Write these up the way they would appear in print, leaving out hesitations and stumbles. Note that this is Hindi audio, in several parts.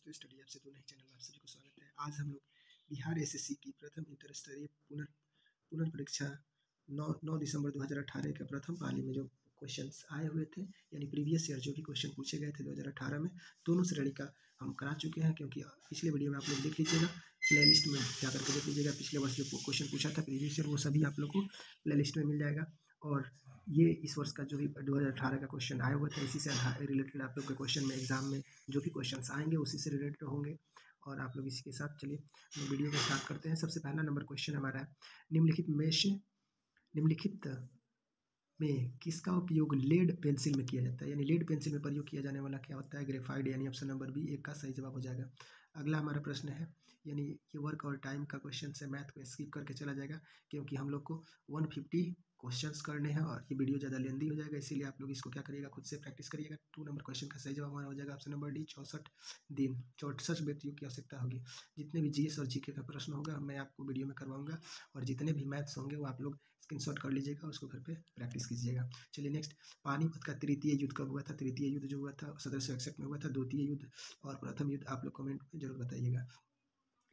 दोस्तों, स्टडी ऐप से तो नहीं चैनल में आप सभी को स्वागत है। आज हम लोग बिहार एसएससी की प्रथम इंटर स्तरीय पुनर्परीक्षा 9 दिसंबर 2018 के प्रथम पाली में जो क्वेश्चंस आए हुए थे, यानी प्रीवियस ईयर जो भी क्वेश्चन पूछे गए थे 2018 में, दोनों श्रेणी का हम करा चुके हैं। क्योंकि पिछले वीडियो में आप लोग देख लीजिएगा, प्ले लिस्ट में जा करके देख लीजिएगा, पिछले वर्ष जो क्वेश्चन पूछा था प्रीवियस ईयर वो सभी आप लोग को प्ले लिस्ट में मिल जाएगा। और ये इस वर्ष का जो भी 2018 का क्वेश्चन आया हुआ था, इसी से रिलेटेड आप लोग के क्वेश्चन में एग्जाम में जो भी क्वेश्चंस आएंगे उसी से रिलेटेड होंगे। और आप लोग इसी के साथ चलिए वीडियो को स्टार्ट करते हैं। सबसे पहला नंबर क्वेश्चन हमारा है, निम्नलिखित में किसका उपयोग लेड पेंसिल में किया जाता है। यानी लेड पेंसिल में प्रयोग किया जाने वाला क्या होता है? ग्रेफाइट। यानी ऑप्शन नंबर बी एक का सही जवाब हो जाएगा। अगला हमारा प्रश्न है, यानी ये वर्क और टाइम का क्वेश्चन से मैथ को स्किप करके चला जाएगा, क्योंकि हम लोग को 150 क्वेश्चंस करने हैं और ये वीडियो ज़्यादा लेंदी हो जाएगा, इसीलिए आप लोग इसको क्या करिएगा, खुद से प्रैक्टिस करिएगा। 2 नंबर क्वेश्चन का सही जवाब हमारा हो जाएगा ऑप्शन नंबर डी 64 दिन। 64 व्यक्तियों की आवश्यकता होगी। जितने भी जीएस और जीके का प्रश्न होगा मैं आपको वीडियो में करवाऊंगा, और जितने भी मैथ्स होंगे वो आप लोग स्क्रीनशॉट कर लीजिएगा, उसको घर पे प्रैक्टिस कीजिएगा। चलिए नेक्स्ट, पानीपत का तृतीय युद्ध कब हुआ था? तृतीय युद्ध जो हुआ था 1761 में हुआ था। द्वितीय युद्ध और प्रथम युद्ध आप लोग कमेंट में जरूर बताइएगा।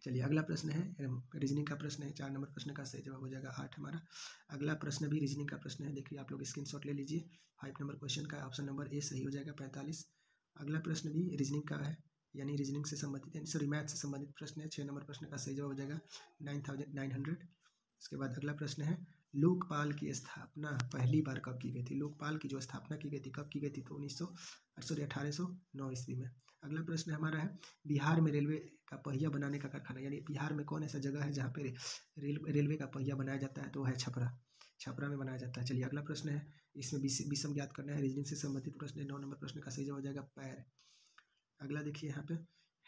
चलिए अगला प्रश्न है, रीजनिंग का प्रश्न है। 4 नंबर प्रश्न का सही जवाब हो जाएगा 8 हमारा। अगला प्रश्न भी रीजनिंग का प्रश्न है, देखिए आप लोग स्क्रीनशॉट ले लीजिए। 5 नंबर क्वेश्चन का ऑप्शन नंबर ए सही हो जाएगा 45। अगला प्रश्न भी रीजनिंग का है, यानी रीजनिंग से संबंधित, यानी सॉरी मैथ से संबंधित प्रश्न है। 6 नंबर प्रश्न का सही जवाब हो जाएगा 9900। उसके बाद अगला प्रश्न है, लोकपाल की स्थापना पहली बार कब की गई थी? लोकपाल की जो स्थापना की गई थी कब की गई थी? तो 1809 ईस्वी में। अगला प्रश्न हमारा है, बिहार में रेलवे का पहिया बनाने का कारखाना, यानी बिहार में कौन ऐसा जगह है जहाँ पे रेलवे का पहिया बनाया जाता है? तो है छपरा में बनाया जाता है। चलिए अगला प्रश्न है, इसमें विषम ज्ञात करना है, रीजनिंग से संबंधित प्रश्न है। 9 नंबर प्रश्न का सही जवाब हो जाएगा पैर। अगला देखिए यहाँ पे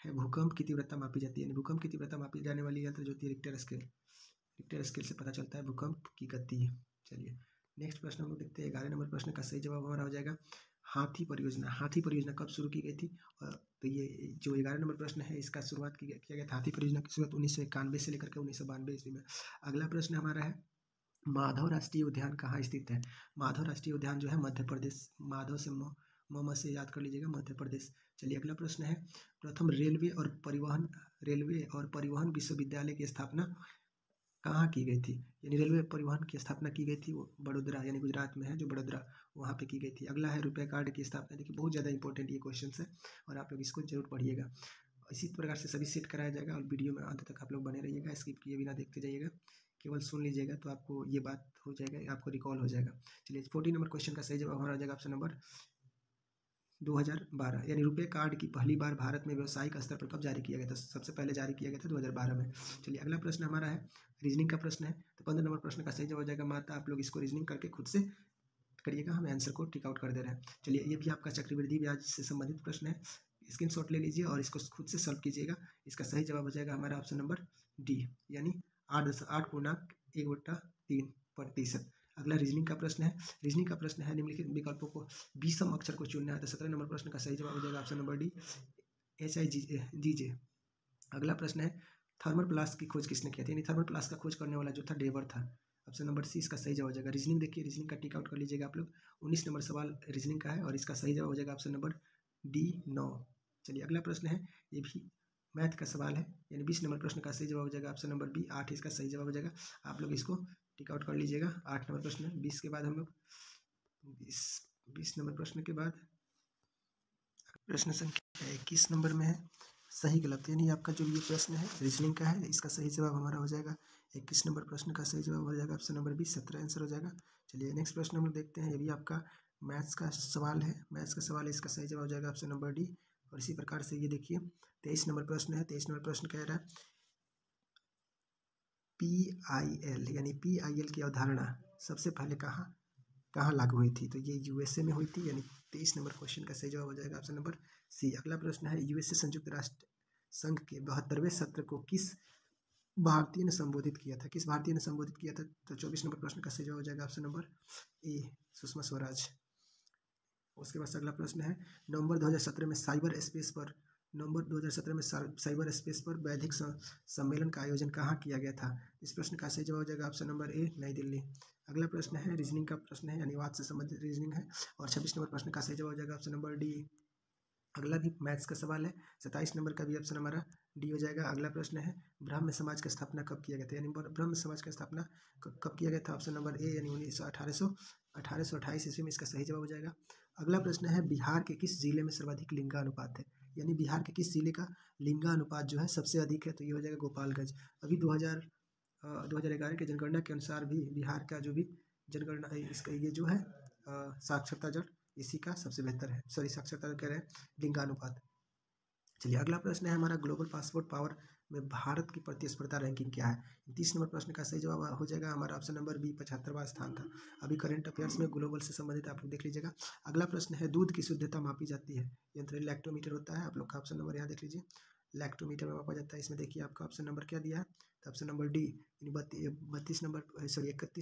है, भूकंप की तीव्रता मापी जाती है, यानी भूकंप की तीव्रता मापी जाने वाली यंत्र जो होती है रिक्टर स्केल से पता चलता है भूकंप की गति। चलिए नेक्स्ट प्रश्न हम लोग देखते हैं। 11 नंबर प्रश्न का सही जवाब हमारा हो जाएगा हाथी परियोजना कब शुरू की गई थी? तो ये जो 11 नंबर प्रश्न है, इसका शुरुआत किया गया था, हाथी परियोजना की शुरुआत 1991 से लेकर के 1992 ईस्वी में। अगला प्रश्न हमारा है, माधव राष्ट्रीय उद्यान कहाँ स्थित है? माधव राष्ट्रीय उद्यान जो है मध्य प्रदेश, माधव से मोम से याद कर लीजिएगा, मध्य प्रदेश। चलिए अगला प्रश्न है, प्रथम रेलवे और परिवहन विश्वविद्यालय की स्थापना कहाँ की गई थी? यानी रेलवे परिवहन की स्थापना की गई थी वो बड़ोदरा, यानी गुजरात में है जो बड़ोदरा, वहाँ पे की गई थी। अगला है, रुपए कार्ड की स्थापना। देखिए बहुत ज़्यादा इंपॉर्टेंट ये क्वेश्चन है और आप लोग इसको जरूर पढ़िएगा। इसी प्रकार से सभी सेट कराया जाएगा और वीडियो में अंत तक आप लोग बने रहिएगा, स्किप किए बिना देखते जाइएगा, केवल सुन लीजिएगा तो आपको ये बात हो जाएगा, आपको रिकॉल हो जाएगा। चलिए 14 नंबर क्वेश्चन का सही जवाब हमारा हो जाएगा ऑप्शन नंबर 2012, यानी रुपए कार्ड की पहली बार भारत में व्यावसायिक स्तर पर कब जारी किया गया था? सबसे पहले जारी किया गया था 2012 में। चलिए अगला प्रश्न हमारा है, रीजनिंग का प्रश्न है, तो 15 नंबर प्रश्न का सही जवाब हो जाएगा माता। आप लोग इसको रीजनिंग करके खुद से करिएगा, हम आंसर को टिक आउट कर दे रहे हैं। चलिए ये भी आपका चक्रवृद्धि ब्याज से संबंधित प्रश्न है, स्क्रीनशॉट ले लीजिए और इसको खुद से सॉल्व कीजिएगा। इसका सही जवाब हो जाएगा हमारा ऑप्शन नंबर डी, यानी 8.1/3%। अगला रीजनिंग का प्रश्न है, निम्नलिखित विकल्पों को विषम अक्षर को चुनना है, तो 17 नंबर प्रश्न का सही जवाब हो जाएगा ऑप्शन नंबर डी HIGJ। अगला प्रश्न है, थर्मल प्लास्ट की खोज किसने किया था? यानी थर्मल प्लास्ट का खोज करने वाला जो था डेवर था। ऑप्शन नंबर सी इसका सही जवाब हो जाएगा। रीजनिंग देखिए, रीजनिंग का टिक आउट कर लीजिएगा आप लोग। 19 नंबर सवाल रीजनिंग का है और इसका सही जवाब हो जाएगा ऑप्शन नंबर डी 9। चलिए अगला प्रश्न है, ये भी मैथ का सवाल है, यानी 20 नंबर प्रश्न का सही जवाब हो जाएगा ऑप्शन नंबर बी 8, इसका सही जवाब हो जाएगा। आप लोग इसको टिक आउट कर लीजिएगा। 8 नंबर प्रश्न, 20 के बाद हम लोग 20 नंबर प्रश्न के बाद प्रश्न संख्या 21 नंबर में है सही गलत, यानी आपका जो ये प्रश्न है रीजनिंग का है, इसका सही जवाब हमारा हो जाएगा 21 नंबर प्रश्न का सही जवाब हो जाएगा ऑप्शन नंबर बी 17 आंसर हो जाएगा। चलिए नेक्स्ट प्रश्न हम लोग देखते हैं, ये भी आपका मैथ्स का सवाल है, इसका सही जवाब हो जाएगा ऑप्शन नंबर डी। और इसी प्रकार से ये देखिए 23 नंबर प्रश्न है, 23 नंबर प्रश्न कह रहा है PIL, यानी PIL की अवधारणा सबसे पहले कहाँ लागू हुई थी? तो ये USA में हुई थी, यानी 23 नंबर क्वेश्चन का सही जवाब हो जाएगा ऑप्शन नंबर सी। अगला प्रश्न है, USA संयुक्त राष्ट्र संघ के 72वें सत्र को किस भारतीय ने संबोधित किया था? तो 24 नंबर प्रश्न का सही जवाब हो जाएगा option number A Sushma Swaraj. उसके बाद अगला प्रश्न है, नवंबर 2017 में साइबर स्पेस पर बौद्धिक सम्मेलन का आयोजन कहाँ किया गया था? इस प्रश्न का सही जवाब हो जाएगा ऑप्शन नंबर ए नई दिल्ली। अगला प्रश्न है, रीजनिंग का प्रश्न है, यानी वाद से संबंधित रीजनिंग है, और 26 नंबर प्रश्न का सही जवाब हो जाएगा ऑप्शन नंबर डी अगला भी मैथ्स का सवाल है, 27 नंबर का भी ऑप्शन हमारा डी हो जाएगा। अगला प्रश्न है, ब्रह्म समाज का स्थापना कब किया गया था, यानी ब्रह्म समाज का स्थापना कब किया गया था, ऑप्शन नंबर ए यानी 1828 ईस्वी में इसका सही जवाब हो जाएगा। अगला प्रश्न है, बिहार के किस जिले में सर्वाधिक लिंगानुपात है, यानी बिहार के किस जिले का लिंगानुपात जो है सबसे अधिक है, तो ये हो जाएगा गोपालगंज। अभी 2011 के जनगणना के अनुसार भी बिहार का जो भी जनगणना इसका ये जो है साक्षरता दर इसी का सबसे बेहतर है, सॉरी साक्षरता कह रहे हैं लिंगानुपात। चलिए अगला प्रश्न है हमारा, ग्लोबल पासपोर्ट पावर में भारत की प्रतिस्पर्धा रैंकिंग क्या है। 30 नंबर प्रश्न का सही जवाब हो जाएगा हमारा ऑप्शन नंबर बी, 75वां स्थान था। अभी करंट अफेयर्स में ग्लोबल से संबंधित आप लोग देख लीजिएगा। अगला प्रश्न है, दूध की शुद्धता मापी जाती है, यंत्र लैक्टोमीटर होता है, आप लोग का ऑप्शन नंबर यहाँ देख लीजिए, लैक्टोमीटर में मापा जाता है। इसमें देखिए आपका ऑप्शन नंबर क्या दिया है, तो ऑप्शन नंबर डी, 31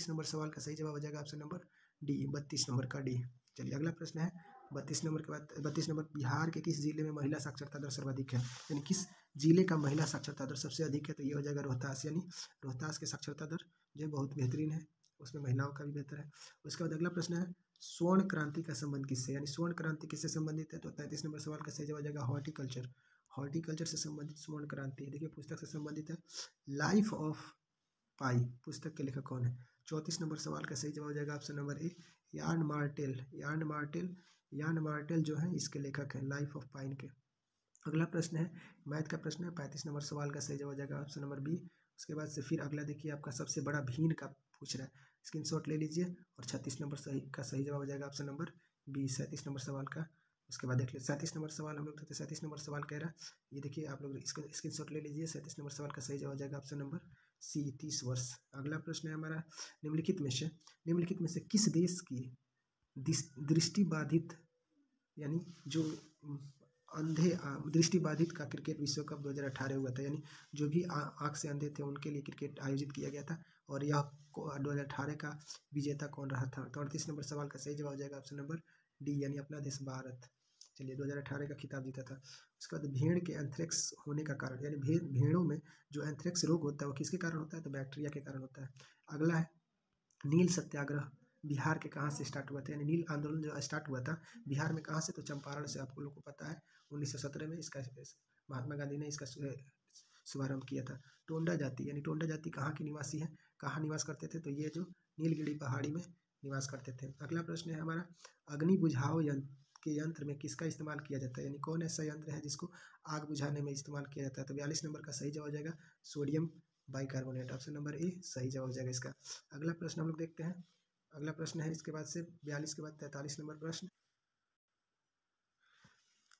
नंबर सवाल का सही जवाब हो जाएगा ऑप्शन नंबर डी, 32 नंबर का डी। चलिए अगला प्रश्न है, 32 नंबर के बाद 32 नंबर, बिहार के किस जिले में महिला साक्षरता दर सर्वाधिक है, यानी किस जिले का महिला साक्षरता दर सबसे अधिक है, तो ये हो जाएगा रोहतास, यानी रोहतास की साक्षरता दर जो बहुत बेहतरीन है, उसमें महिलाओं का भी बेहतर है। उसके बाद अगला प्रश्न है, स्वर्ण क्रांति का संबंध किससे, यानी स्वर्ण क्रांति किससे संबंधित है, तो 33 नंबर सवाल का सही जवाब हो जाएगा हॉर्टिकल्चर, हॉर्टिकल्चर से संबंधित स्वर्ण क्रांति। देखिए पुस्तक से संबंधित है, लाइफ ऑफ पाई पुस्तक के लेखक कौन है। 34 नंबर सवाल का सही जवाब हो जाएगा ऑप्शन नंबर ए, यान मार्टेल जो है इसके लेखक हैं लाइफ ऑफ पाइन के। अगला प्रश्न है, मैथ का प्रश्न है, 35 नंबर सवाल का सही जवाब हो जाएगा ऑप्शन नंबर बी। उसके बाद से फिर अगला देखिए आपका सबसे बड़ा भीन का पूछ रहा है, स्क्रीनशॉट ले लीजिए, और 36 नंबर सही जवाब हो जाएगा ऑप्शन नंबर बी, 37 नंबर सवाल का। उसके बाद देख लीजिए 37 नंबर सवाल हम लोग 37 नंबर सवाल कह रहा है, ये देखिए आप लोग इसका स्क्रीनशॉट ले लीजिए, 37 नंबर सवाल का सही जवाब हो जाएगा ऑप्शन नंबर सी, 30 वर्ष। अगला प्रश्न है हमारा, निम्नलिखित में से किस देश की दृष्टिबाधित यानी जो अंधे दृष्टिबाधित का क्रिकेट विश्व कप 2018 हुआ था, यानी जो भी आँख से अंधे थे उनके लिए क्रिकेट आयोजित किया गया था, और यह 2018 का विजेता कौन रहा था। तो 38 नंबर सवाल का सही जवाब हो जाएगा ऑप्शन नंबर डी, यानी अपना देश भारत। चलिए 2018 का खिताब जीता था। उसके बाद भेड़ के एंथ्रेक्स होने का कारण, यानी भेड़ों में जो एंथ्रेक्स रोग होता है वो किसके कारण होता है, तो बैक्टीरिया के कारण होता है। अगला है, नील सत्याग्रह बिहार के कहाँ से स्टार्ट हुआ था, यानी नील आंदोलन जो स्टार्ट हुआ था बिहार में कहाँ से, तो चंपारण से, आपको लोग को पता है 1917 में इसका महात्मा गांधी ने इसका शुभारंभ किया था। टोंडा जाति, यानी टोंडा जाति कहाँ के निवासी है, कहाँ निवास करते थे, तो ये जो नीलगिरी पहाड़ी में निवास करते थे। अगला प्रश्न है हमारा, अग्नि बुझाओ यंत्र में किसका इस्तेमाल किया जाता है, यानी कौन ऐसा यंत्र है जिसको आग बुझाने में इस्तेमाल किया जाता है, तो 42 नंबर का सही जवाब हो जाएगा sodium bicarbonate, option number A सही जवाब हो जाएगा इसका। अगला प्रश्न हम लोग देखते हैं, अगला प्रश्न है इसके बाद से 42 के बाद 43 नंबर प्रश्न,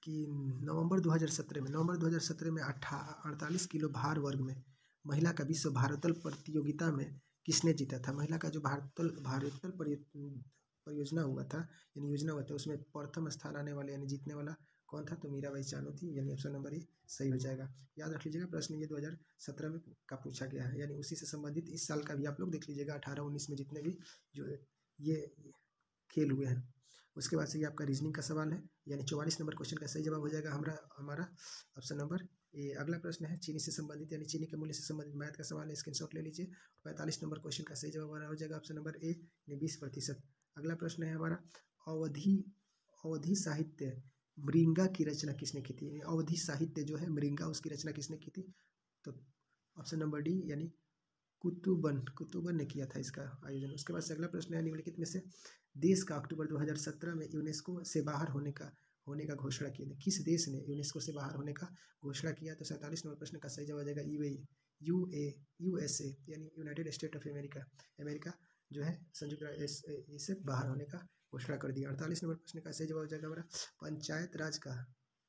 कि नवंबर 2017 में 48 किलो भार वर्ग में महिला का विश्व भारोत्तोलन प्रतियोगिता में किसने जीता था। महिला का जो भारोत्तोलन परियोजना हुआ था, यानी योजना हुआ था, उसमें प्रथम स्थान आने वाले यानी जीतने वाला कौन था, तो मीराबाई चानू थी, यानी ऑप्शन नंबर ए सही हो जाएगा। याद रख लीजिएगा प्रश्न ये 2017 में का पूछा गया है, यानी उसी से संबंधित इस साल का भी आप लोग देख लीजिएगा, 18-19 में जितने भी जो ये खेल हुए हैं। उसके बाद से ये आपका रीजनिंग का सवाल है, यानी 44 नंबर क्वेश्चन का सही जवाब हो जाएगा हमारा ऑप्शन नंबर ए। अगला प्रश्न है, चीनी से संबंधित यानी चीनी के मूल्य से संबंधित मैथ का सवाल है, स्क्रीनशॉट ले लीजिए। 45 नंबर क्वेश्चन का सही जवाब हो जाएगा ऑप्शन नंबर ए, यानी 20%। अगला प्रश्न है हमारा, अवधि साहित्य मृंगा की रचना किसने की थी, अवधि साहित्य जो है मृंगा उसकी रचना किसने की थी, तो ऑप्शन नंबर डी, यानी कुतुबन ने किया था इसका आयोजन। उसके बाद से अगला प्रश्न है, निम्नलिखित में से देश का अक्टूबर 2017 में यूनेस्को से बाहर होने का घोषणा किया था, किस देश ने यूनेस्को से बाहर होने का घोषणा किया, तो 47 नंबर प्रश्न का सही जवाब हो जाएगा USA, यानी यूनाइटेड स्टेट ऑफ अमेरिका जो है संयुक्त इससे बाहर होने का घोषणा कर दिया। 48 नंबर प्रश्न का सही जवाब हो जाएगा हमारा,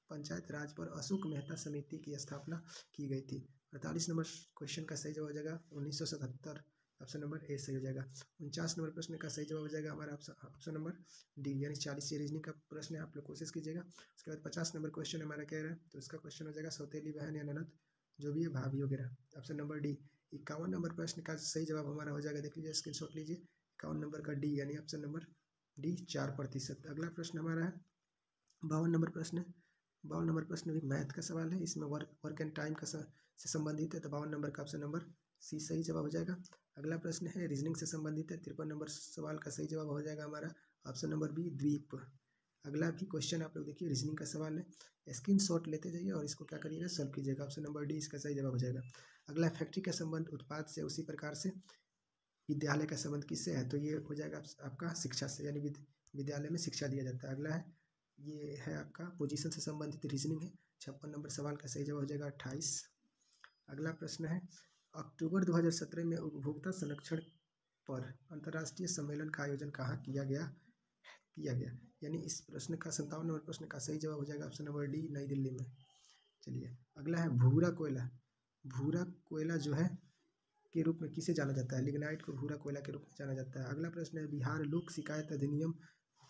पंचायत राज पर अशोक मेहता समिति की स्थापना की गई थी। 48 नंबर क्वेश्चन का सही जवाब हो जाएगा 1977, ऑप्शन नंबर ए सही हो जाएगा। 49 नंबर प्रश्न का सही जवाब हो जाएगा हमारा ऑप्शन नंबर डी, यानी 40 रीजनिंग का प्रश्न है, आप लोग कोशिश कीजिएगा। उसके बाद 50 नंबर क्वेश्चन हमारा कह रहा है, तो इसका क्वेश्चन हो जाएगा सौतेली बहन या ननद जो भी है भाभी वगैरह, ऑप्शन नंबर डी। 51 नंबर प्रश्न का सही जवाब हमारा हो जाएगा, देख लीजिए स्क्रीनशॉट लीजिए, 51 नंबर का डी, यानी ऑप्शन नंबर डी 4%। अगला प्रश्न हमारा है 52 नंबर प्रश्न है, 52 नंबर प्रश्न भी मैथ का सवाल है, इसमें वर्क एंड टाइम का से संबंधित है, तो 52 नंबर का ऑप्शन नंबर सी सही जवाब हो जाएगा। अगला प्रश्न है रीजनिंग से संबंधित है, 53 नंबर सवाल का सही जवाब हो जाएगा हमारा ऑप्शन नंबर बी द्वीप। अगला भी क्वेश्चन आप लोग देखिए, रीजनिंग का सवाल है, स्क्रीनशॉट लेते जाइए और इसको क्या करिएगा, सॉल्व कीजिएगा। ऑप्शन नंबर डी इसका सही जवाब हो जाएगा। अगला, फैक्ट्री का संबंध उत्पाद से उसी प्रकार से विद्यालय का संबंध किससे है, तो ये हो जाएगा आपका शिक्षा से, यानी विद्यालय में शिक्षा दिया जाता है। अगला है, ये है आपका पोजीशन से संबंधित रीजनिंग है। 56 नंबर सवाल का सही जवाब हो जाएगा 28। अगला प्रश्न है, अक्टूबर 2017 में उपभोक्ता संरक्षण पर अंतर्राष्ट्रीय सम्मेलन का आयोजन कहाँ किया गया, यानी इस प्रश्न का 57 नंबर प्रश्न का सही जवाब हो जाएगा ऑप्शन नंबर डी, नई दिल्ली में। चलिए अगला है, भूरा कोयला जो है के रूप में किसे जाना जाता है, लिग्नाइट को भूरा कोयला के रूप में जाना जाता है। अगला प्रश्न है, बिहार लोक शिकायत अधिनियम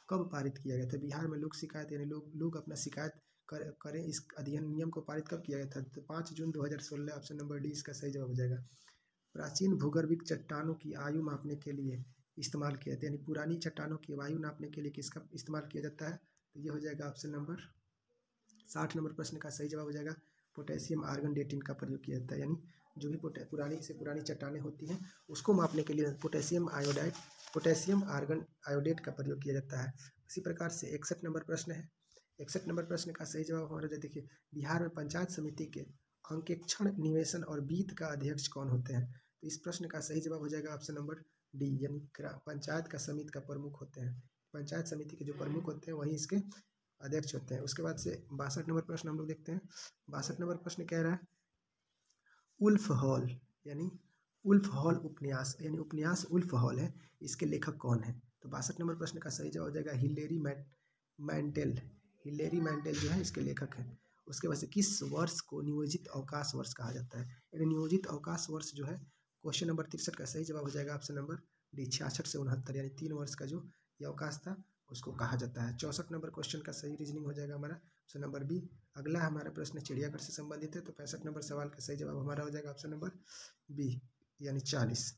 कब पारित किया गया था, बिहार में लोक शिकायत यानी लोग अपना शिकायत करें, इस अधिनियम को पारित कब किया गया था, तो 5 जून 2016। ऑप्शन नंबर डी इसका सही जवाब हो जाएगा। प्राचीन भूगर्भिक चट्टानों की आयु मापने के लिए इस्तेमाल किया जाता है, यानी पुरानी चट्टानों की आयु नापने के लिए किसका इस्तेमाल किया जाता है, तो ये हो जाएगा ऑप्शन नंबर 60 नंबर प्रश्न का सही जवाब हो जाएगा, पोटेशियम आर्गन डेटिन का प्रयोग किया जाता है। यानी जो भी पुरानी चट्टानें होती हैं उसको मापने के लिए पोटेशियम आर्गन आयोडेट का प्रयोग किया जाता है। इसी प्रकार से 61 नंबर प्रश्न है, 61 नंबर प्रश्न का सही जवाब हमारा देखिए, बिहार में पंचायत समिति के अंकेक्षण, निवेशन और वित्त का अध्यक्ष कौन होते हैं, तो इस प्रश्न का सही जवाब हो जाएगा ऑप्शन नंबर डी, यानी पंचायत का समिति का प्रमुख होते हैं, पंचायत समिति के जो प्रमुख होते हैं वही इसके अध्यक्ष होते हैं। उसके बाद से 62 नंबर प्रश्न हम लोग देखते हैं। 62 नंबर प्रश्न कह रहा है, उल्फ हॉल यानी उल्फ हॉल उपन्यास, यानी उपन्यास उल्फ हॉल है, इसके लेखक कौन है, तो 62 नंबर प्रश्न का सही जवाब हो जाएगा हिलेरी मैंटेल जो है इसके लेखक हैं। उसके बाद से किस वर्ष को नियोजित अवकाश वर्ष कहा जाता है, यानी नियोजित अवकाश वर्ष जो है, क्वेश्चन नंबर 63 का सही जवाब हो जाएगा ऑप्शन नंबर डी, 66 से 69, यानी 3 वर्ष का जो ये अवकाश था उसको कहा जाता है। 64 नंबर क्वेश्चन का सही रीजनिंग हो जाएगा हमारा ऑप्शन नंबर बी। अगला हमारा प्रश्न चिड़ियाघर से संबंधित है, तो 65 नंबर सवाल का सही जवाब हमारा हो जाएगा ऑप्शन नंबर बी, यानी 40,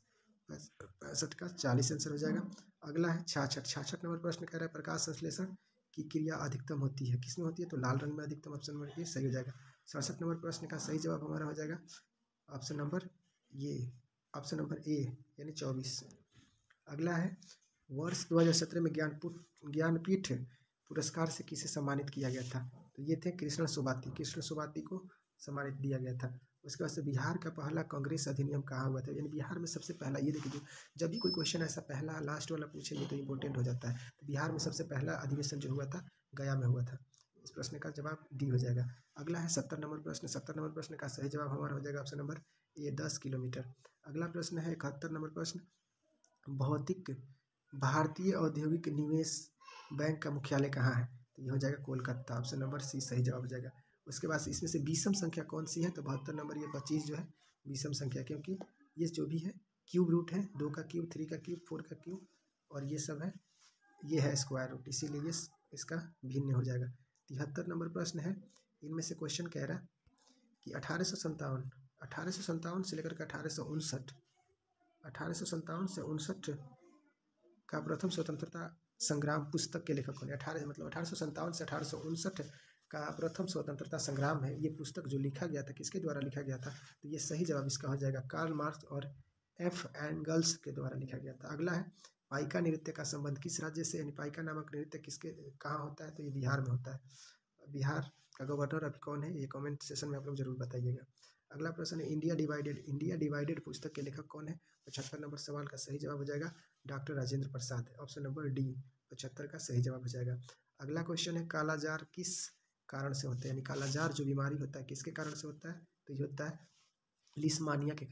65 का 40 आंसर हो जाएगा। अगला है 66 नंबर प्रश्न कह रहा है, प्रकाश संश्लेषण की क्रिया अधिकतम होती है किसमें होती है, तो लाल रंग में अधिकतम, ऑप्शन नंबर ए सही हो जाएगा। 67 नंबर प्रश्न का सही जवाब हमारा हो जाएगा ऑप्शन नंबर ए, यानी 24। अगला है, वर्ष 2017 में ज्ञानपीठ पुरस्कार से किसे सम्मानित किया गया था, तो ये थे कृष्ण सुबाती को सम्मानित दिया गया था। उसके बाद से बिहार का पहला कांग्रेस अधिनियम कहाँ हुआ था, यानी बिहार में सबसे पहला, ये देखिए जब भी कोई क्वेश्चन ऐसा पहला लास्ट वाला पूछे ये तो इंपॉर्टेंट हो जाता है, तो बिहार में सबसे पहला अधिवेशन जो हुआ था गया में हुआ था। इस प्रश्न का जवाब डी हो जाएगा। अगला है 70 नंबर प्रश्न, 70 नंबर प्रश्न का सही जवाब हमारा हो जाएगा ऑप्शन नंबर ए, 10 किलोमीटर। अगला प्रश्न है 71 नंबर प्रश्न, भारतीय औद्योगिक निवेश बैंक का मुख्यालय कहाँ है, तो ये हो जाएगा कोलकाता, ऑप्शन नंबर सी सही जवाब हो जाएगा। उसके बाद इसमें से विषम संख्या कौन सी है, तो 72 नंबर, ये 25 जो है विषम संख्या, क्योंकि ये जो भी है क्यूब रूट है, 2 का क्यूब, 3 का क्यूब, 4 का क्यूब, और ये सब है, ये है स्क्वायर रूट, इसीलिए ये इसका भिन्न हो जाएगा। 73 नंबर प्रश्न है, इनमें से क्वेश्चन कह रहा है कि 1857 से लेकर के 1857 से 59 का प्रथम स्वतंत्रता संग्राम पुस्तक के लेखक कौन है, 1857 से 1859 का प्रथम स्वतंत्रता संग्राम है, ये पुस्तक जो लिखा गया था किसके द्वारा लिखा गया था, तो ये सही जवाब इसका हो जाएगा कार्ल मार्क्स और एफ एंगल्स के द्वारा लिखा गया था। अगला है, पाइका नृत्य का संबंध किस राज्य से, यानी पाइका नामक नृत्य कहाँ होता है, तो ये बिहार में होता है। बिहार का गवर्नर अभी कौन है, ये कमेंट सेशन में आप लोग जरूर बताइएगा। अगला प्रश्न है, इंडिया डिवाइडेड पुस्तक के लेखक कौन है, 75 नंबर सवाल का सही जवाब हो जाएगा doctor Rajendra Prasad, option number D 75 का सही जवाब हो जाएगा। अगला क्वेश्चन है, कालाजार किस कारण से होता है, यानी कालाजार जो बीमारी होता है किसके कारण से होता है, तो ये होता है लिस्मानिया के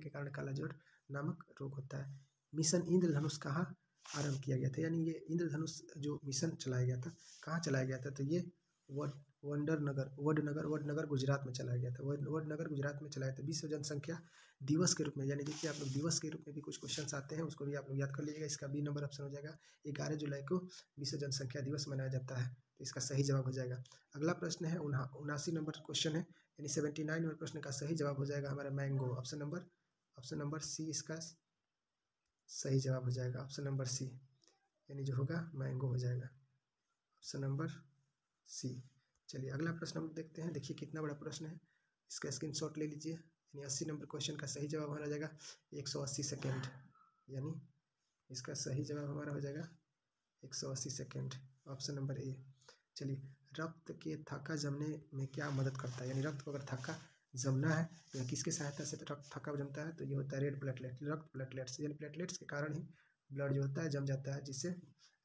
कारण कालाजार नामक रोग होता है। मिशन इंद्रधनुष कहाँ आरंभ किया गया था, यानी ये इंद्रधनुष जो मिशन चलाया गया था कहाँ चलाया गया था, तो ये वडनगर गुजरात में चलाया गया था, वडनगर गुजरात में चलाया था। विश्व जनसंख्या दिवस के रूप में, यानी देखिए आप लोग दिवस के रूप में भी कुछ क्वेश्चन आते हैं, उसको भी आप लोग याद कर लीजिएगा। इसका बी नंबर ऑप्शन हो जाएगा, 11 जुलाई को विश्व जनसंख्या दिवस मनाया जाता है, तो इसका सही जवाब हो जाएगा। अगला प्रश्न है 79 नंबर क्वेश्चन है, यानी 79 नंबर प्रश्न का सही जवाब हो जाएगा हमारा मैंगो, ऑप्शन नंबर सी इसका सही जवाब हो जाएगा, ऑप्शन नंबर सी, यानी जो होगा मैंगो हो जाएगा, ऑप्शन नंबर सी। चलिए अगला प्रश्न हम देखते हैं, देखिए कितना बड़ा प्रश्न है, इसका स्क्रीनशॉट ले लीजिए। यानी 80 नंबर क्वेश्चन का सही जवाब हमारा जाएगा 180 सेकेंड, यानी इसका सही जवाब हमारा हो जाएगा 180 सेकेंड। Option number A. चलिए, रक्त के थक्का जमने में क्या मदद करता है, यानी रक्त को अगर थक्का जमना है तो किसकी सहायता से रक्त थक्का जमता है, तो ये होता है रेड प्लेटलेट, रक्त प्लेटलेट्स, यानी प्लेटलेट्स के कारण ही ब्लड जो होता है जम जाता है, जिससे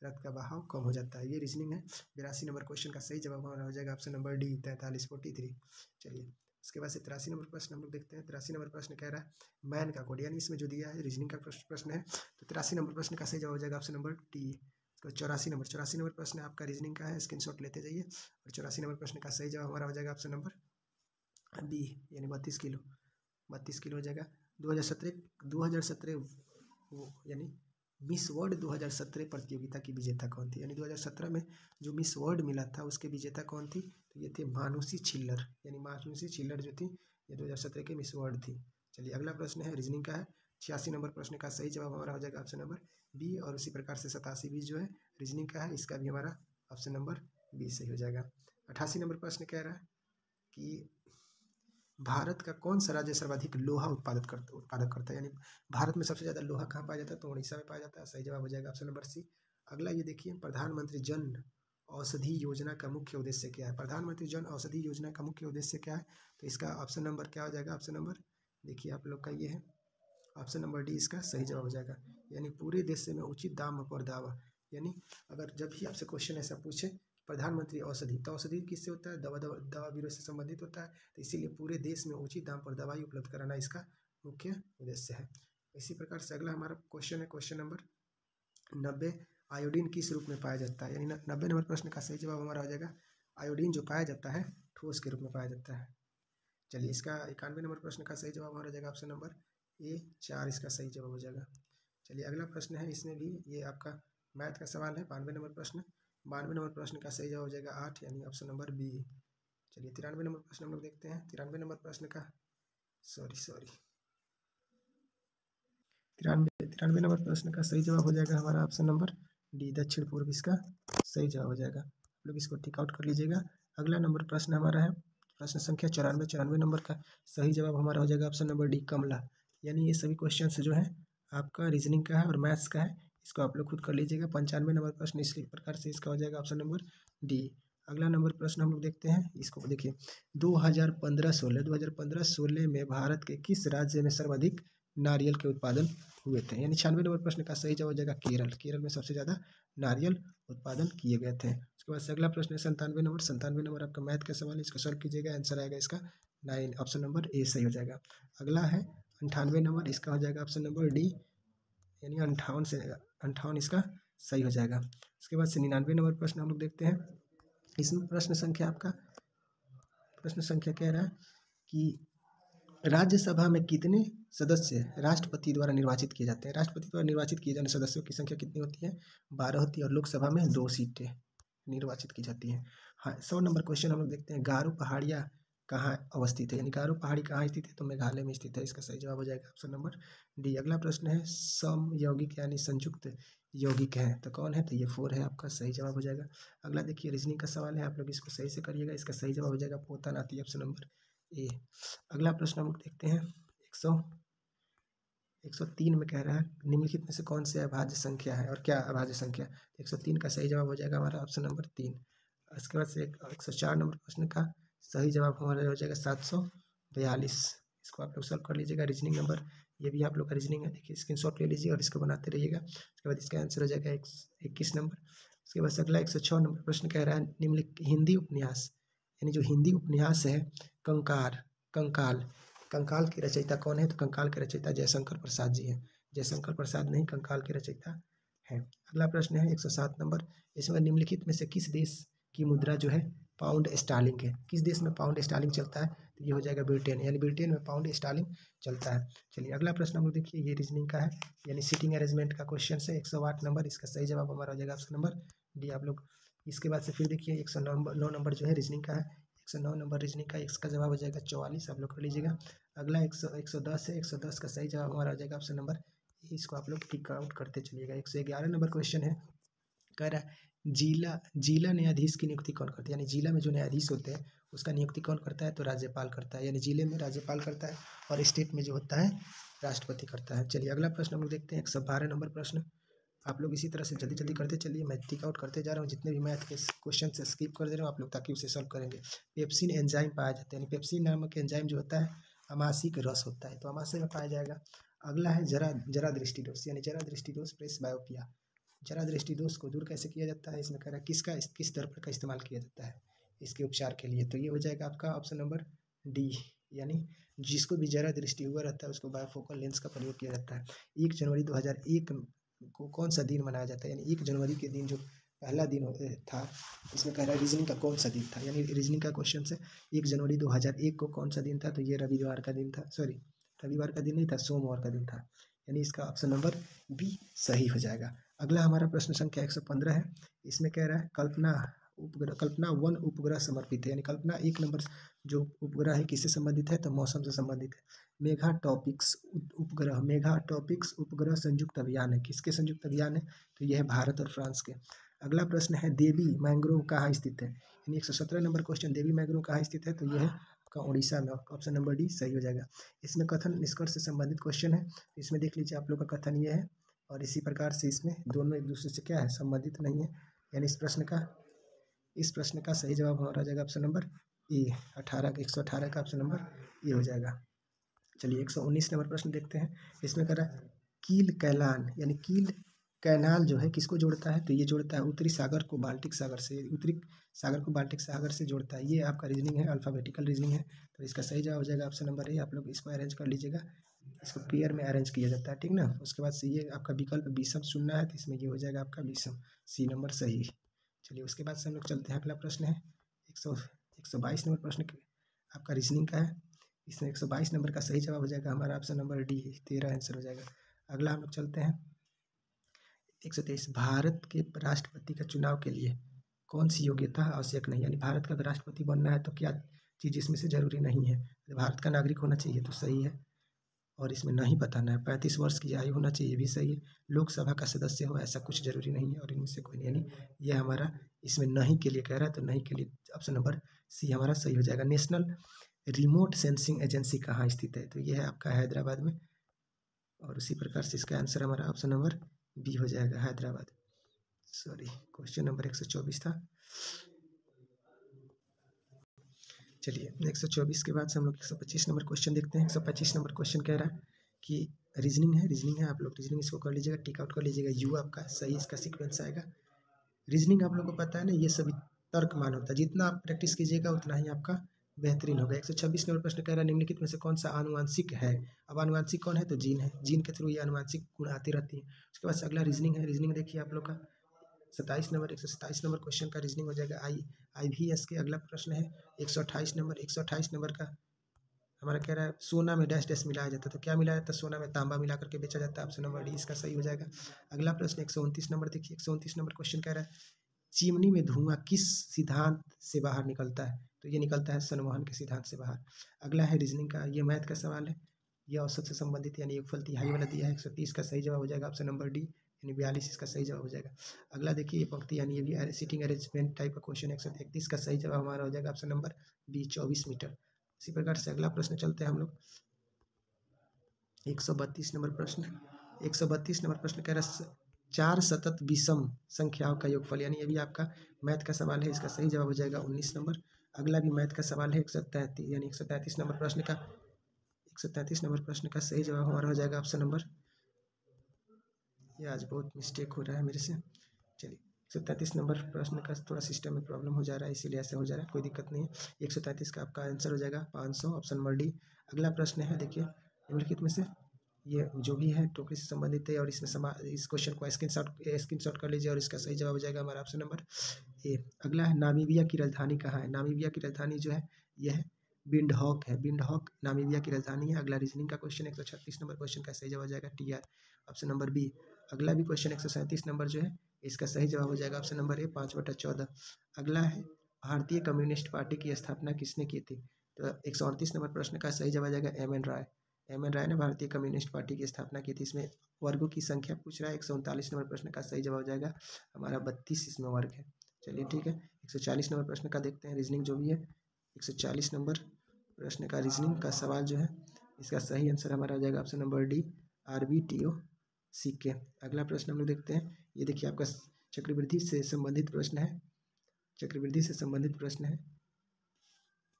रक्त का बहाव कम हो जाता है। ये रीजनिंग है। 82 नंबर क्वेश्चन का सही जवाब हमारा हो जाएगा ऑप्शन नंबर डी 4343। चलिए, उसके बाद से 83 नंबर प्रश्न हम लोग देखते हैं। 83 नंबर प्रश्न कह रहा है मैन का कोड, यानी इसमें जो दिया है रीजनिंग का प्रश्न है, तो 83 नंबर प्रश्न का सही जवाब हो जाएगा ऑप्शन नंबर डी। तो 84 नंबर प्रश्न आपका रीजनिंग का है, स्क्रीनशॉट लेते जाइए। और 84 नंबर प्रश्न का सही जवाब हमारा हो जाएगा ऑप्शन नंबर बी, यानी 32 किलो, 32 किलो हो जाएगा। 2017 यानी मिस वर्ल्ड 2017 प्रतियोगिता की विजेता कौन थी, यानी 2017 में जो मिस वर्ल्ड मिला था उसके विजेता कौन थी, तो ये थे मानुषी छिल्लर, यानी मानुषी छिल्लर जो थी ये 2017 के मिस वर्ल्ड थी। चलिए, अगला प्रश्न है रीजनिंग का है। 86 नंबर प्रश्न का सही जवाब हमारा हो जाएगा ऑप्शन नंबर बी, और उसी प्रकार से 87 जो है रीजनिंग का है, इसका भी हमारा ऑप्शन नंबर बी सही हो जाएगा। 88 नंबर प्रश्न कह रहा है कि भारत का कौन सा राज्य सर्वाधिक लोहा उत्पादक करता है, यानी भारत में सबसे ज़्यादा लोहा कहाँ पाया जाता है, तो उड़ीसा में पाया जाता है। सही जवाब हो जाएगा ऑप्शन नंबर सी। अगला ये देखिए, प्रधानमंत्री जन औषधि योजना का मुख्य उद्देश्य क्या है, प्रधानमंत्री जन औषधि योजना का मुख्य उद्देश्य क्या है, तो इसका ऑप्शन नंबर क्या हो जाएगा, ऑप्शन नंबर देखिए आप लोग का ये है ऑप्शन नंबर डी, इसका सही जवाब हो जाएगा। यानी पूरे देश में उचित दाम पर दवा, यानी अगर जब भी आपसे क्वेश्चन ऐसा पूछे प्रधानमंत्री औषधि, तो औषधि किससे होता है, दवा बीरो से संबंधित होता है, तो इसीलिए पूरे देश में उचित दाम पर दवाई उपलब्ध कराना इसका मुख्य उद्देश्य है। इसी प्रकार से अगला हमारा क्वेश्चन है क्वेश्चन नंबर 90, आयोडीन किस रूप में पाया जाता है, यानी 90 नंबर प्रश्न का सही जवाब हमारा हो जाएगा आयोडीन जो पाया जाता है ठोस के रूप में पाया जाता है। चलिए, इसका 91 नंबर प्रश्न का सही जवाब हमारा हो जाएगा ऑप्शन नंबर ए 4, इसका सही जवाब हो जाएगा। चलिए, अगला प्रश्न है, इसमें भी ये आपका मैथ का सवाल है। 92 नंबर प्रश्न, 92 नंबर प्रश्न का सही जवाब हो जाएगा 8, यानी ऑप्शन नंबर बी। चलिए, 93 नंबर प्रश्न हम लोग देखते हैं। 93 नंबर प्रश्न का तिरानवे नंबर प्रश्न का सही जवाब हो जाएगा हमारा ऑप्शन नंबर डी, दक्षिण पूर्व, इसका सही जवाब हो जाएगा। आप लोग इसको टिक आउट कर लीजिएगा। अगला नंबर प्रश्न हमारा है प्रश्न संख्या 94, 94 नंबर का सही जवाब हमारा हो जाएगा ऑप्शन नंबर डी, कमला। यानी ये सभी क्वेश्चन जो है आपका रीजनिंग का है और मैथ्स का है, इसको आप लोग खुद कर लीजिएगा। 95 नंबर प्रश्न इसी प्रकार से इसका हो जाएगा ऑप्शन नंबर डी। अगला नंबर प्रश्न हम लोग देखते हैं, इसको देखिए 2015-16 में भारत के किस राज्य में सर्वाधिक नारियल के उत्पादन हुए थे, यानी 96 नंबर प्रश्न का सही जवाब हो जाएगा केरल, केरल में सबसे ज़्यादा नारियल उत्पादन किए गए थे। उसके बाद से अगला प्रश्न है 97 नंबर आपका मैथ का सवाल है, इसको सॉल्व कीजिएगा, आंसर आएगा इसका 9, ऑप्शन नंबर ए सही हो जाएगा। अगला है 98 नंबर, इसका हो जाएगा ऑप्शन नंबर डी, यानी 58 इसका सही हो जाएगा। उसके बाद से 99 नंबर प्रश्न हम लोग देखते हैं। इसमें प्रश्न संख्या कह रहा है कि राज्यसभा में कितने सदस्य राष्ट्रपति द्वारा निर्वाचित किए जाते हैं, राष्ट्रपति द्वारा निर्वाचित किए जाने सदस्यों की संख्या कितनी होती है, 12 होती है, और लोकसभा में 2 सीटें निर्वाचित की जाती हैं। हाँ, 100 नंबर क्वेश्चन हम लोग देखते हैं, गारो पहाड़ियाँ कहाँ अवस्थित है, यानी गारो पहाड़ी कहाँ स्थित है, तो मेघालय में स्थित है, इसका सही जवाब हो जाएगा ऑप्शन नंबर डी। अगला प्रश्न है समयौगिक यानी संयुक्त यौगिक है तो कौन है, तो ये 4 है, आपका सही जवाब हो जाएगा। अगला देखिए रीजनिंग का सवाल है, आप लोग इसको सही से करिएगा, इसका सही जवाब हो जाएगा पोतानाती, ऑप्शन नंबर ए। अगला प्रश्न हम लोग देखते हैं 103 में कह रहा है निम्नलिखित में से कौन से अभाज्य संख्या है और क्या अभाज्य संख्या, 103 का सही जवाब हो जाएगा हमारा ऑप्शन नंबर 3। इसके बाद से 104 नंबर प्रश्न का सही जवाब हमारा हो जाएगा 742, इसको आप लोग सॉल्व कर लीजिएगा। रीजनिंग नंबर ये भी आप लोग का रीजनिंग है, देखिए स्क्रीनशॉट ले लीजिए और इसको बनाते रहिएगा। उसके बाद इसका आंसर हो जाएगा 21 नंबर। उसके बाद अगला 106 नंबर प्रश्न कह रहा है निम्नलिखित हिंदी उपन्यास, यानी जो हिंदी उपन्यास है कंकाल की रचयिता कौन है, तो कंकाल के रचयिता जयशंकर प्रसाद जी हैं, जयशंकर प्रसाद नहीं कंकाल के रचयिता हैं। अगला प्रश्न है 107 नंबर, इसमें निम्नलिखित में से किस देश की मुद्रा जो है पाउंड स्टार्लिंग है, किस देश में पाउंड स्टार्लिंग चलता है, तो ये हो जाएगा ब्रिटेन, यानी ब्रिटेन में पाउंड स्टार्लिंग चलता है। चलिए, अगला प्रश्न हम लोग देखिए, ये रीजनिंग का है, यानी सीटिंग अरेंजमेंट का क्वेश्चन है, 108 नंबर, इसका सही जवाब हमारा हो जाएगा ऑप्शन नंबर डी। आप लोग इसके बाद से फिर देखिए 109 नंबर जो है रीजनिंग का है, 109 नंबर रीजनिंग का, इसका जवाब हो जाएगा 44, आप लोग कर लीजिएगा। अगला 110 है, 110 का सही जवाब हमारा हो जाएगा ऑप्शन नंबर, इसको आप लोग टिक आउट करते चलिएगा। 111 नंबर क्वेश्चन है, कह रहा है जिला न्यायाधीश की नियुक्ति कौन करता है, यानी जिला में जो न्यायाधीश होते हैं उसका नियुक्ति कौन करता है, तो राज्यपाल करता है, यानी जिले में राज्यपाल करता है और स्टेट में जो होता है राष्ट्रपति करता है। चलिए, अगला प्रश्न हम लोग देखते हैं 112 नंबर प्रश्न, आप लोग इसी तरह से जल्दी जल्दी करते चलिए, मैं टिक आउट करते जा रहा हूँ जितने भी मैथ के क्वेश्चन से स्किप कर दे रहा हूँ आप लोग, ताकि उसे सॉल्व करेंगे। पेप्सिन एंजाइम पाया जाता है, यानी पेप्सिन नामक एंजाइम जो होता है अमाशयिक रस होता है, तो अमाशय में पाया जाएगा। अगला है जरा दृष्टि दोष, यानी जरा दृष्टि दोष प्रेस बायोपिया। जरा दृष्टि दोष को दूर कैसे किया जाता है, इसमें कह रहा है किस दर्पण का इस्तेमाल किया जाता है इसके उपचार के लिए, तो ये हो जाएगा आपका ऑप्शन नंबर डी, यानी जिसको भी जरा दृष्टि हुआ रहता है उसको बायोफोकल लेंस का प्रयोग किया जाता है। 1 जनवरी 2001 को कौन सा दिन मनाया जाता है, यानी 1 जनवरी के दिन जो पहला दिन था, इसमें कह रहा है रीजनिंग का कौन सा दिन था, यानी रीजनिंग का क्वेश्चन है 1 जनवरी 2001 को कौन सा दिन था, तो ये रविवार का दिन था, सॉरी रविवार का दिन नहीं था, सोमवार का दिन था, यानी इसका ऑप्शन नंबर बी सही हो जाएगा। अगला हमारा प्रश्न संख्या 115 है, इसमें कह रहा है कल्पना 1 उपग्रह समर्पित है, यानी कल्पना 1 नंबर जो उपग्रह है किससे संबंधित है, तो मौसम से संबंधित है। मेगा टॉपिक्स उपग्रह संयुक्त अभियान है, किसके संयुक्त अभियान है, तो यह है भारत और फ्रांस के। अगला प्रश्न है देवी मैंग्रोव कहाँ स्थित है, यानी 117 नंबर क्वेश्चन, देवी मैंग्रोव कहाँ स्थित है, तो यह है आपका उड़ीसा में, ऑप्शन नंबर डी सही हो जाएगा। इसमें कथन निष्कर्ष से संबंधित क्वेश्चन है, इसमें देख लीजिए आप लोग का कथन ये है, और इसी प्रकार से इसमें दोनों एक दूसरे से क्या है, संबंधित नहीं है, यानी इस प्रश्न का सही जवाब हमारा जाएगा ऑप्शन नंबर ए, 118 का ऑप्शन नंबर ए हो जाएगा। चलिए 119 नंबर प्रश्न देखते हैं, इसमें कह रहा है कील कैलान, यानी कील कैनाल जो है किसको जोड़ता है, तो ये जोड़ता है उत्तरी सागर को बाल्टिक सागर से जोड़ता है। ये आपका रीजनिंग है, अल्फाबेटिकल रीजनिंग है, तो इसका सही जवाब हो जाएगा ऑप्शन नंबर ए। आप लोग इसको अरेंज कर लीजिएगा, इसको पेयर में अरेंज किया जाता है, ठीक ना। उसके बाद से ये आपका विकल्प विषम चुनना है, तो इसमें ये हो जाएगा आपका विषम, सी नंबर सही। चलिए उसके बाद से हम लोग चलते हैं, अगला प्रश्न है 122 नंबर प्रश्न आपका रीजनिंग का है, इसमें 122 नंबर का सही जवाब हो जाएगा हमारा ऑप्शन नंबर डी, 13 आंसर हो जाएगा। अगला हम लोग चलते हैं 123, भारत के राष्ट्रपति का चुनाव के लिए कौन सी योग्यता आवश्यक नहीं, यानी भारत का राष्ट्रपति बनना है तो क्या चीज़ इसमें से जरूरी नहीं है, भारत का नागरिक होना चाहिए तो सही है, और इसमें नहीं बताना है, 35 वर्ष की आयु होना चाहिए भी सही है, लोकसभा का सदस्य हो ऐसा कुछ जरूरी नहीं है, और इनमें से कोई नहीं, यानी ये हमारा इसमें नहीं के लिए कह रहा है, तो नहीं के लिए ऑप्शन नंबर सी हमारा सही हो जाएगा। नेशनल रिमोट सेंसिंग एजेंसी कहाँ स्थित है, तो ये है आपका हैदराबाद में, और उसी प्रकार से इसका आंसर हमारा ऑप्शन नंबर बी हो जाएगा हैदराबाद। सॉरी क्वेश्चन नंबर 124 था। चलिए 124 के बाद से हम लोग 125 नंबर क्वेश्चन देखते हैं। 125 नंबर क्वेश्चन कह रहा है कि रीजनिंग है, आप लोग रीजनिंग इसको कर लीजिएगा, टिक आउट कर लीजिएगा, यू आपका सही इसका सीक्वेंस आएगा। रीजनिंग आप लोग को पता है ना, ये सभी तर्कमान होता है, जितना आप प्रैक्टिस कीजिएगा उतना ही आपका बेहतरीन होगा। 126 नंबर प्रश्न कह रहा है निम्नलिखित में से कौन सा आनुवांशिक है, अब आनुवांशिक कौन है, तो जीन है, जीन के थ्रू ये आनुवांशिक गुण आती रहती है। उसके बाद से अगला रीजनिंग है, रीजनिंग देखिए आप लोग का 127 नंबर क्वेश्चन का रीजनिंग हो जाएगा IVS के। अगला प्रश्न है 128 नंबर का हमारा कह रहा है सोना में डैश डैश मिलाया जाता है, तो क्या मिलाया जाता है, सोना में तांबा मिला करके बेचा जाता है, ऑप्शन नंबर डी इसका सही हो जाएगा। अगला प्रश्न 129 नंबर देखिए, 129 नंबर क्वेश्चन कह रहा है चिमनी में धुआं किस सिद्धांत से बाहर निकलता है, तो ये निकलता है संवहन के सिद्धांत से बाहर। अगला है रीजनिंग का, ये मैथ का सवाल है, यह औसत से संबंधित यानी योगफल तिहाई वाला दिया है, 130 का सही जवाब हो जाएगा ऑप्शन नंबर डी, यानी 42 इसका सही जवाब हो जाएगा। अगला देखिए ये पंक्ति यानी ये भी सिटिंग अरेंजमेंट टाइप का क्वेश्चन, 131 का सही जवाब हमारा हो जाएगा ऑप्शन नंबर बी, 24 मीटर। इसी प्रकार से अगला प्रश्न चलते हैं हम लोग 132 नंबर प्रश्न कह रहा है 4 सतत विषम संख्याओं का योगफल, यानी ये भी आपका मैथ का सवाल है, इसका सही जवाब हो जाएगा 19 नंबर। अगला भी मैथ का सवाल है 133, यानी 133 नंबर प्रश्न का सही जवाब हमारा हो जाएगा ऑप्शन नंबर, ये आज बहुत मिस्टेक हो रहा है मेरे से, चलिए 133 नंबर प्रश्न का थोड़ा सिस्टम में प्रॉब्लम हो जा रहा है, इसीलिए ऐसे हो जा रहा है, कोई दिक्कत नहीं है। 133 का आपका आंसर हो जाएगा 500, ऑप्शन नंबर डी। अगला प्रश्न है देखिए निम्नलिखित में से ये जो भी है टोकरी से संबंधित है, और इसमें इस क्वेश्चन को स्क्रीनशॉट कर लीजिए, और इसका सही जवाब हो जाएगा हमारा ऑप्शन नंबर ए। अगला है नामीबिया की राजधानी कहाँ है, नामीबिया की राजधानी जो है यह है विंडहॉक है, विंडहॉक नामीबिया की राजधानी है। अगला रीजनिंग का क्वेश्चन 136 नंबर क्वेश्चन का सही जवाब हो जाएगा TR, ऑप्शन नंबर बी। अगला भी क्वेश्चन 137 नंबर जो है इसका सही जवाब हो जाएगा ऑप्शन नंबर ए, 5/14। अगला है भारतीय कम्युनिस्ट पार्टी की स्थापना किसने की थी, तो 138 नंबर प्रश्न का सही जवाब आ जाएगा एम एन राय ने भारतीय कम्युनिस्ट पार्टी की स्थापना की थी। इसमें वर्गों की संख्या पूछ रहा है, 139 नंबर प्रश्न का सही जवाब हो जाएगा हमारा 32 इसमें वर्ग है। चलिए ठीक है 140 नंबर प्रश्न का देखते हैं रीजनिंग जो भी है। 140 नंबर प्रश्न का रीजनिंग का सवाल जो है इसका सही आंसर हमारा हो जाएगा ऑप्शन नंबर डी, RBTO सिक्के। अगला प्रश्न हम लोग देखते हैं। ये देखिए आपका चक्रवृद्धि से संबंधित प्रश्न है। चक्रवृद्धि से संबंधित प्रश्न है।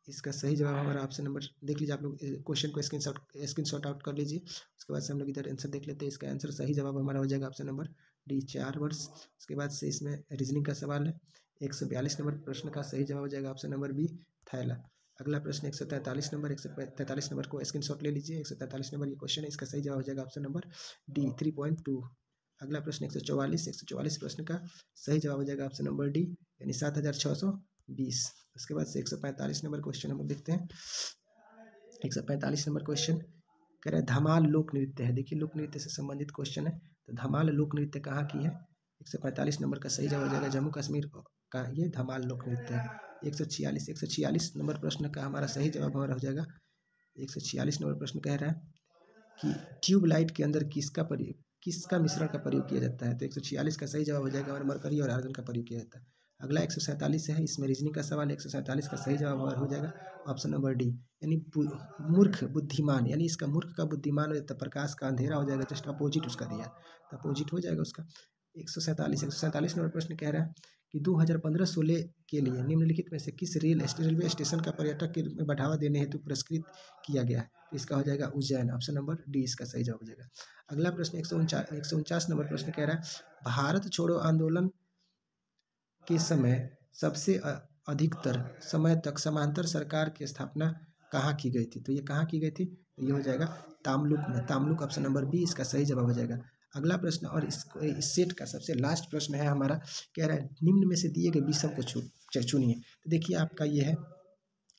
इसका सही जवाब हमारा ऑप्शन नंबर देख लीजिए। आप लोग क्वेश्चन को स्क्रीनशॉट आउट कर लीजिए। उसके बाद से हम लोग इधर आंसर देख लेते हैं। इसका आंसर सही जवाब हमारा हो जाएगा ऑप्शन नंबर डी, 4 वर्ष। उसके बाद से इसमें रीजनिंग का सवाल है। 142 नंबर प्रश्न का सही जवाब हो जाएगा ऑप्शन नंबर बी, थैला। अगला प्रश्न 143 नंबर, 143 नंबर को स्क्रीनशॉट ले लीजिए। 143 नंबर ये क्वेश्चन है। इसका सही जवाब हो जाएगा ऑप्शन नंबर डी, 3.2। अगला प्रश्न 144 प्रश्न का सही जवाब हो जाएगा ऑप्शन नंबर डी, यानी 7620। उसके बाद से 145 नंबर क्वेश्चन हम लोग देखते हैं। 145 नंबर क्वेश्चन कह रहे हैं धमाल लोक नृत्य है। देखिए लोक नृत्य से संबंधित क्वेश्चन है। तो धमाल लोक नृत्य कहाँ की है? 145 नंबर का सही जवाब हो जाएगा जम्मू कश्मीर का ये धमाल लोक नृत्य है। 146 नंबर प्रश्न का हमारा सही जवाब हमारा हो जाएगा। 146 नंबर प्रश्न कह रहा है कि ट्यूबलाइट के अंदर किसका मिश्रण का प्रयोग किया जाता है? तो 146 का सही जवाब हो जाएगा और मरकरी और आर्गन का प्रयोग किया जाता है। अगला 147 है। इसमें रीजनिंग का सवाल। 147 का सही जवाब हो जाएगा ऑप्शन नंबर डी, यानी मूर्ख बुद्धिमान, यानी इसका मूर्ख का बुद्धिमान हो जाता है, प्रकाश का अंधेरा हो जाएगा। जस्ट अपोजिट उसका दिया, तो अपोजिट हो जाएगा उसका। 147 नंबर प्रश्न कह रहा है कि 2015-16 के लिए निम्नलिखित में से किस रेलवे स्टेशन का पर्यटक के रूप में बढ़ावा देने हेतु पुरस्कृत किया गया है? तो इसका हो जाएगा उज्जैन, ऑप्शन नंबर डी इसका सही जवाब हो जाएगा। अगला प्रश्न 149 नंबर प्रश्न कह रहा है भारत छोड़ो आंदोलन के समय सबसे अधिकतर समय तक समांतर सरकार की स्थापना कहाँ की गई थी? तो ये कहाँ की गई थी? तो ये हो जाएगा तामलुक में। तामलुक ऑप्शन नंबर बी इसका सही जवाब हो जाएगा। अगला प्रश्न और इस सेट का सबसे लास्ट प्रश्न है हमारा। कह रहा है निम्न में से दिए गए विषम को चुनिए। तो देखिए आपका ये है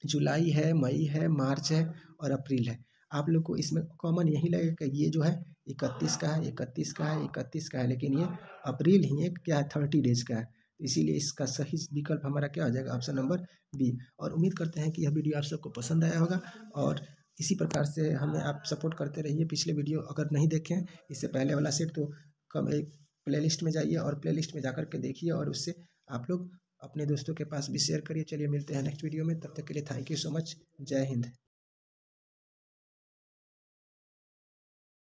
जुलाई है, मई है, मार्च है और अप्रैल है। आप लोग को इसमें कॉमन यही लगेगा कि ये जो है 31 का है, 31 का है, 31 का है, लेकिन ये अप्रैल ही एक क्या है 30 डेज का है। इसीलिए इसका सही विकल्प हमारा क्या हो जाएगा ऑप्शन नंबर बी। और उम्मीद करते हैं कि यह वीडियो आप सबको पसंद आया होगा और इसी प्रकार से हमें आप सपोर्ट करते रहिए। पिछले वीडियो अगर नहीं देखें इससे पहले वाला सेट तो कम एक प्लेलिस्ट में जाइए और प्लेलिस्ट में जाकर के देखिए और उससे आप लोग अपने दोस्तों के पास भी शेयर करिए। चलिए मिलते हैं नेक्स्ट वीडियो में, तब तक के लिए थैंक यू सो मच। जय हिंद।